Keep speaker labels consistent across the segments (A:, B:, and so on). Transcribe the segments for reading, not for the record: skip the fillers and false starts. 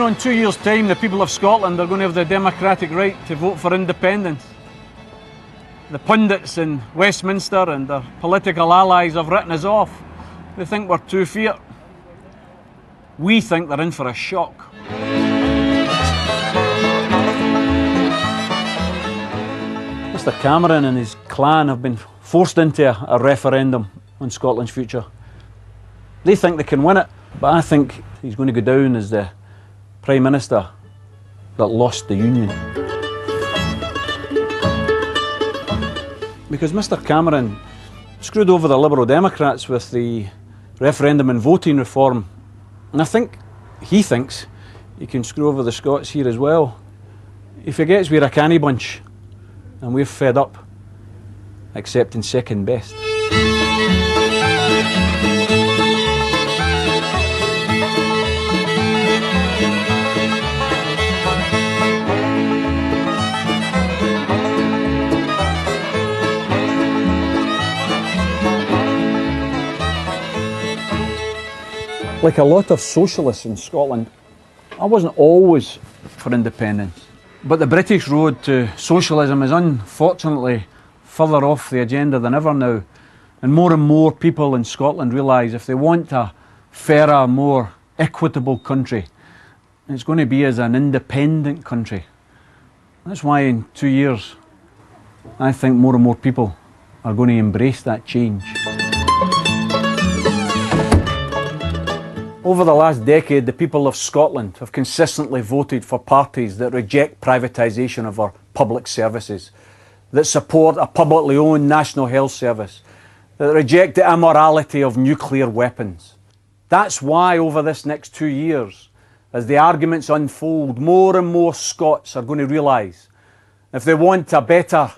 A: know, in 2 years' time, the people of Scotland are going to have the democratic right to vote for independence. The pundits in Westminster and their political allies have written us off. They think we're too fierce. We think they're in for a shock. Mr Cameron and his clan have been forced into a referendum on Scotland's future. They think they can win it, but I think he's going to go down as the Prime Minister that lost the Union. Because Mr Cameron screwed over the Liberal Democrats with the referendum and voting reform, and I think he thinks he can screw over the Scots here as well. He forgets we're a canny bunch and we're fed up accepting second best. Like a lot of socialists in Scotland, I wasn't always for independence. But the British road to socialism is unfortunately further off the agenda than ever now. And more people in Scotland realise if they want a fairer, more equitable country, it's going to be as an independent country. That's why in 2 years, I think more and more people are going to embrace that change. Over the last decade, the people of Scotland have consistently voted for parties that reject privatisation of our public services, that support a publicly owned National Health Service, that reject the immorality of nuclear weapons. That's why over this next 2 years, as the arguments unfold, more and more Scots are going to realise if they want a better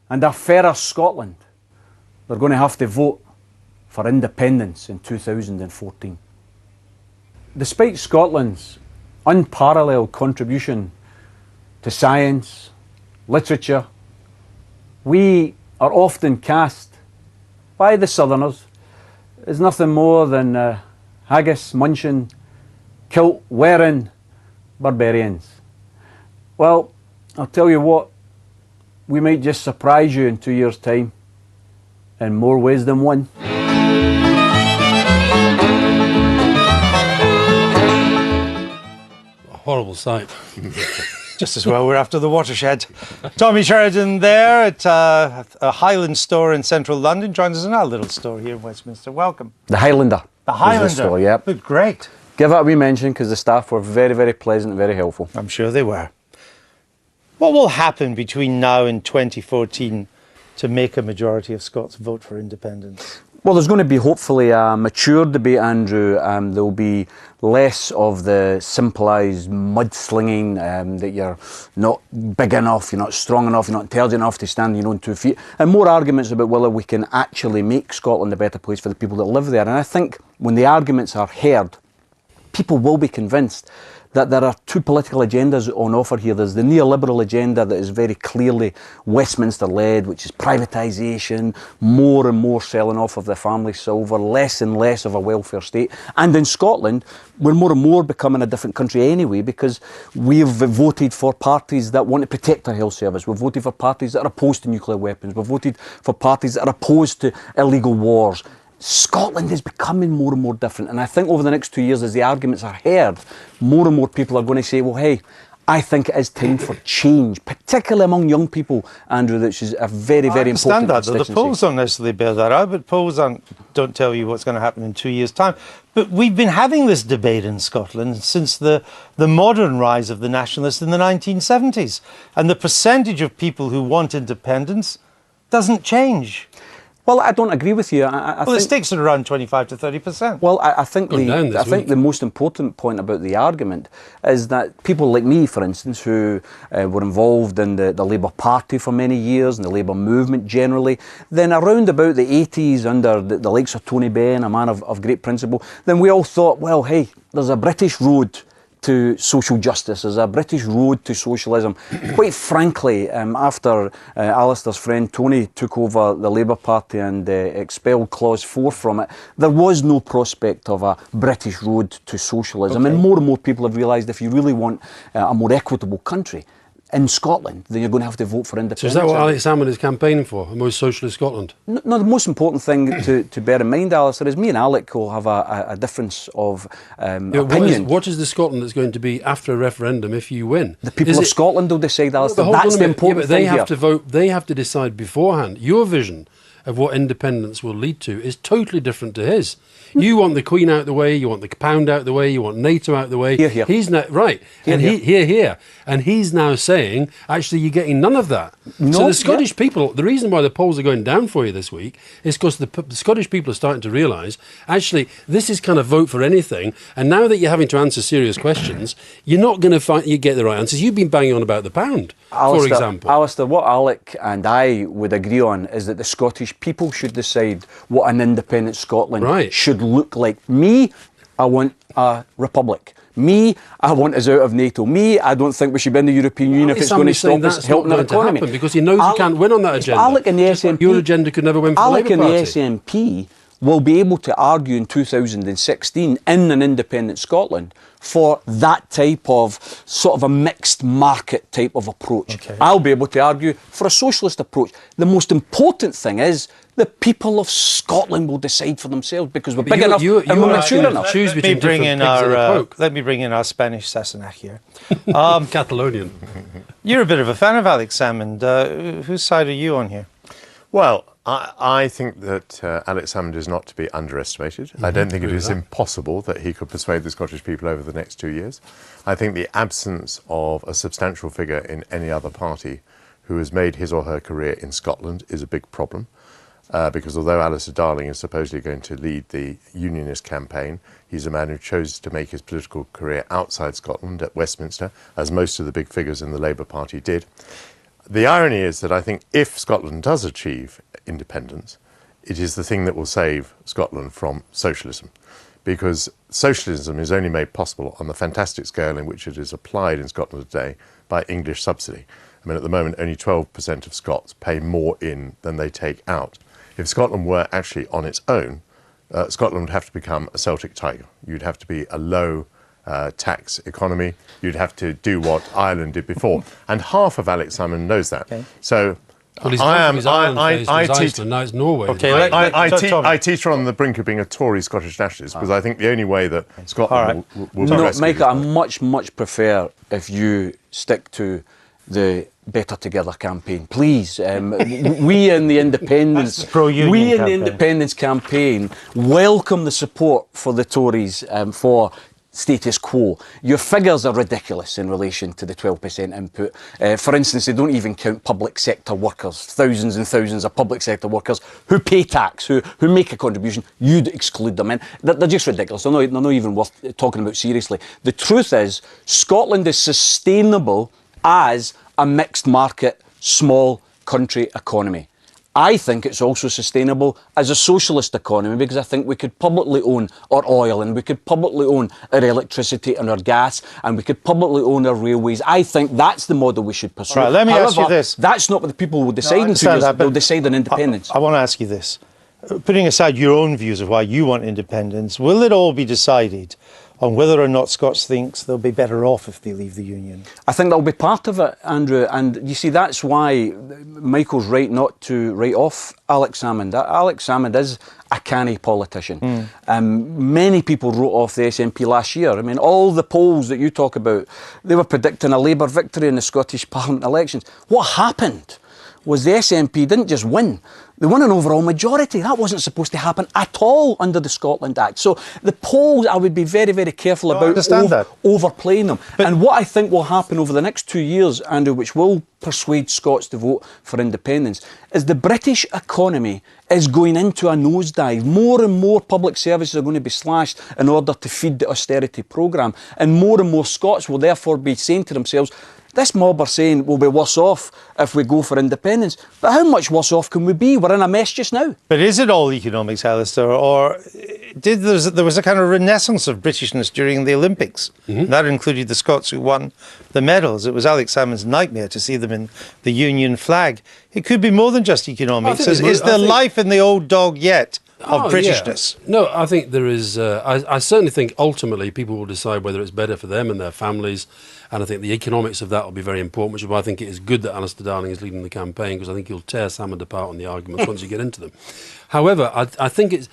A: and a fairer Scotland, they're going to have to vote for independence in 2014. Despite Scotland's unparalleled contribution to science, literature, we are often cast by the Southerners as nothing more than haggis-munching, kilt-wearing barbarians. Well, I'll tell you what, we might just surprise you in 2 years' time in more ways than one.
B: Horrible sight.
C: Just as well we're after the watershed. Tory Sheridan there at a Highland store in central London joins us in our little store here in Westminster. Welcome.
A: The Highlander.
C: The Highlander.
A: The store, yep.
C: But great.
A: Give it a wee mention because the staff were very pleasant and very helpful.
C: I'm sure they were. What will happen between now and 2014 to make a majority of Scots vote for independence?
A: Well, there's going to be hopefully a mature debate, Andrew. There'll be less of the simplised mudslinging that you're not big enough, you're not strong enough, you're not intelligent enough to stand on your own 2 feet, and more arguments about whether we can actually make Scotland a better place for the people that live there. And I think when the arguments are heard, people will be convinced that there are two political agendas on offer here. There's the neoliberal agenda that is very clearly Westminster-led, which is privatisation, more and more selling off of the family silver, less and less of a welfare state. And in Scotland, we're more and more becoming a different country anyway, because we've voted for parties that want to protect our health service. We've voted for parties that are opposed to nuclear weapons. We've voted for parties that are opposed to illegal wars. Scotland is becoming more and more different, and I think over the next 2 years, as the arguments are heard, more and more people are going to say, well, hey, I think it is time for change, particularly among young people, Andrew, which is a very important constituency.
C: I understand that. The polls don't necessarily bear that out, but polls don't tell you what's going to happen in 2 years' time. But we've been having this debate in Scotland since the modern rise of the nationalists in the 1970s, and the percentage of people who want independence doesn't change.
A: Well, I don't agree with you. I
C: think it sticks at around 25 to 30%.
A: Well, I think the most important point about the argument is that people like me, for instance, who were involved in the Labour Party for many years and the Labour movement generally, then around about the 80s under the likes of Tony Benn, a man of great principle, then we all thought, well, hey, there's a British road to social justice. There's a British road to socialism. Quite frankly, after Alistair's friend Tony took over the Labour Party and expelled Clause 4 from it, there was no prospect of a British road to socialism.
B: Okay.
A: And more people have realised if you really want a more equitable country in Scotland, then you're going to have to vote for independence.
B: So is that what Alex Salmond is campaigning for, a more socialist Scotland?
A: No, the most important thing to bear in mind, Alistair, is me and Alec will have a difference of opinion.
B: What is the Scotland that's going to be after a referendum if you win?
A: The people of Scotland will decide, Alistair.
B: Hold on
A: That's
B: a
A: the
B: minute.
A: important
B: but they
A: thing
B: have
A: here.
B: to vote. They have to decide beforehand. Your vision of what independence will lead to is totally different to his. You want the Queen out the way, you want the pound out the way, you want NATO out the way.
A: Here, here.
B: He's now right,
A: Here,
B: and here, and he's now saying, actually, you're getting none of that.
A: No,
B: so the Scottish people, the reason why the polls are going down for you this week is because the Scottish people are starting to realise, actually, this is kind of vote for anything. And now that you're having to answer serious questions, you're not going to find you get the right answers. You've been banging on about the pound, for example.
A: Alistair, what Alec and I would agree on is that the Scottish people should decide what an independent Scotland should look like. Me, I want a republic. Me, I want us out of NATO. Me, I don't think we should be in the European Union if it's going to stop us helping our economy.
B: Because he knows he can't win on that agenda.
A: Alec and the SNP,
B: your agenda could never win for the Labour Party.
A: Alec and the SNP will be able to argue in 2016 in an independent Scotland for that type of sort of a mixed market type of approach.
C: Okay.
A: I'll be able to argue for a socialist approach. The most important thing is the people of Scotland will decide for themselves because we're big enough and we're mature enough.
C: Let me bring in our Spanish Sassenach here.
B: Catalonian.
C: You're a bit of a fan of Alex Salmond. Whose side are you on here?
D: Well, I think that Alex Salmond is not to be underestimated. I don't think it is impossible that he could persuade the Scottish people over the next 2 years. I think the absence of a substantial figure in any other party who has made his or her career in Scotland is a big problem. Because although Alistair Darling is supposedly going to lead the Unionist campaign, he's a man who chose to make his political career outside Scotland at Westminster, as most of the big figures in the Labour Party did. The irony is that I think if Scotland does achieve independence, it is the thing that will save Scotland from socialism. Because socialism is only made possible on the fantastic scale in which it is applied in Scotland today by English subsidy. I mean, at the moment, only 12% of Scots pay more in than they take out. If Scotland were actually on its own, Scotland would have to become a Celtic tiger. You'd have to be a low tax economy. You'd have to do what Ireland did before. And half of Alex Salmond knows that. Okay. So
B: I teach now it's Norway.
C: Okay,
D: I teach on the brink of being a Tory Scottish nationalist because I think the only way that Scotland will be rescued.
A: Michael, I much prefer if you stick to the Better Together campaign, please. We in the independence, campaign welcome the support for the Tories for status quo. Your figures are ridiculous in relation to the 12% input. For instance, they don't even count public sector workers, thousands and thousands of public sector workers who pay tax, who make a contribution. You'd exclude them. And they're just ridiculous. They're not even worth talking about seriously. The truth is, Scotland is sustainable as a mixed market, small country economy. I think it's also sustainable as a socialist economy because I think we could publicly own our oil and we could publicly own our electricity and our gas and we could publicly own our railways. I think that's the model we should pursue.
C: Right, let me ask you this.
A: That's not what the people will decide in 2 years. They'll decide on independence.
C: I want to ask you this. Putting aside your own views of why you want independence, will it all be decided on whether or not Scots thinks they'll be better off if they leave the Union?
A: I think that'll be part of it, Andrew. And you see, that's why Michael's right not to write off Alex Salmond. Alex Salmond is a canny politician. Many people wrote off the SNP last year. I mean, all the polls that you talk about, they were predicting a Labour victory in the Scottish Parliament elections. What happened was the SNP didn't just win, they won an overall majority. That wasn't supposed to happen at all under the Scotland Act. So the polls, I would be very, very careful about overplaying them. And what I think will happen over the next 2 years, Andrew, which will persuade Scots to vote for independence, is the British economy is going into a nosedive. More and more public services are going to be slashed in order to feed the austerity programme. And more Scots will therefore be saying to themselves, this mob are saying we'll be worse off if we go for independence. But how much worse off can we be? We're in a mess just now.
C: But is it all economics, Alistair, or there was a kind of renaissance of Britishness during the Olympics. That included the Scots who won the medals. It was Alex Salmond's nightmare to see them in the Union flag. It could be more than just economics. Is there life in the old dog yet of Britishness?
B: Yeah. No, I think there is. I certainly think ultimately people will decide whether it's better for them and their families. And I think the economics of that will be very important, which is why I think it is good that Alistair Darling is leading the campaign, because I think he'll tear Salmond apart on the arguments once you get into them. However, I think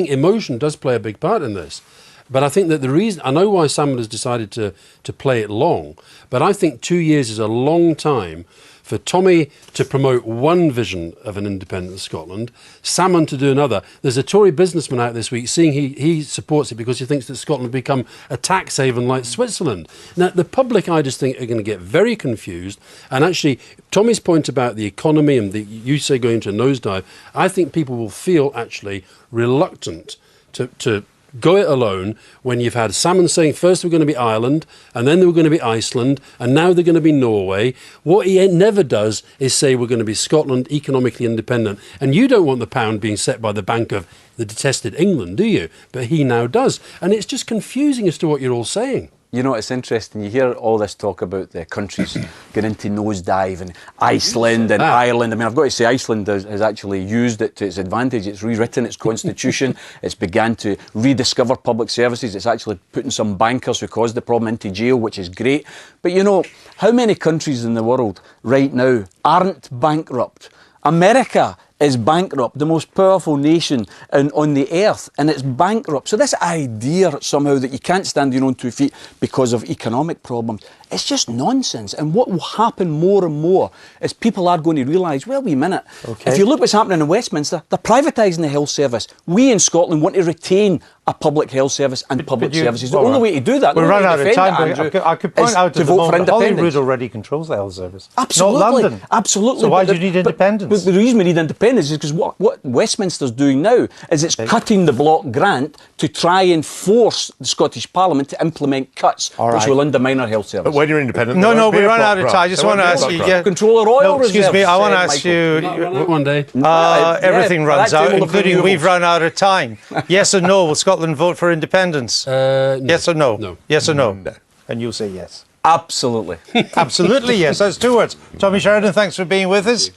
B: emotion does play a big part in this. But I think that the reason, I know why Salmond has decided to play it long, but I think 2 years is a long time for Tommy to promote one vision of an independent Scotland, Salmond to do another. There's a Tory businessman out this week saying he supports it because he thinks that Scotland will become a tax haven like Switzerland. Now, the public, I just think, are going to get very confused. And actually, Tommy's point about the economy and you say going to a nosedive, I think people will feel actually reluctant to go it alone when you've had Salmond saying first we're going to be Ireland and then they were going to be Iceland and now they're going to be Norway. What he never does is say we're going to be Scotland economically independent. And you don't want the pound being set by the Bank of the detested England, do you? But he now does. And it's just confusing as to what you're all saying.
A: You know, it's interesting. You hear all this talk about the countries going into nosedive and Iceland and Ireland. I mean, I've got to say, Iceland has actually used it to its advantage. It's rewritten its constitution. It's began to rediscover public services. It's actually putting some bankers who caused the problem into jail, which is great. But you know, how many countries in the world right now aren't bankrupt? America is bankrupt, the most powerful nation on the earth, and it's bankrupt. So this idea somehow that you can't stand on your own 2 feet because of economic problems, it's just nonsense. And what will happen more and more is people are going to realise, well, wait a minute, if you look what's happening in Westminster, they're privatising the health service. We in Scotland want to retain a public health service and public services. The only way to do that,
C: we'll run out of time, I could point out
A: to vote for independence.
C: Holyrood already controls the health service.
A: Absolutely.
C: Not London.
A: Absolutely.
C: So why do you need independence?
A: But the reason we need independence is because what Westminster's doing now is it's cutting the block grant to try and force the Scottish Parliament to implement cuts which will undermine our health service.
D: But when you're independent,
C: no, we run out of time. I just want to ask you,
A: control our oil reserves.
C: Excuse me, I want to ask
B: you. One day.
C: Everything runs out, including we've run out of time. Yes or no? Will Scotland vote for independence?
B: No.
C: Yes or no?
B: No.
C: Yes or no?
D: No.
C: And you'll say yes.
A: Absolutely.
C: Absolutely yes. That's 2 words. Tommy Sheridan, thanks for being with us.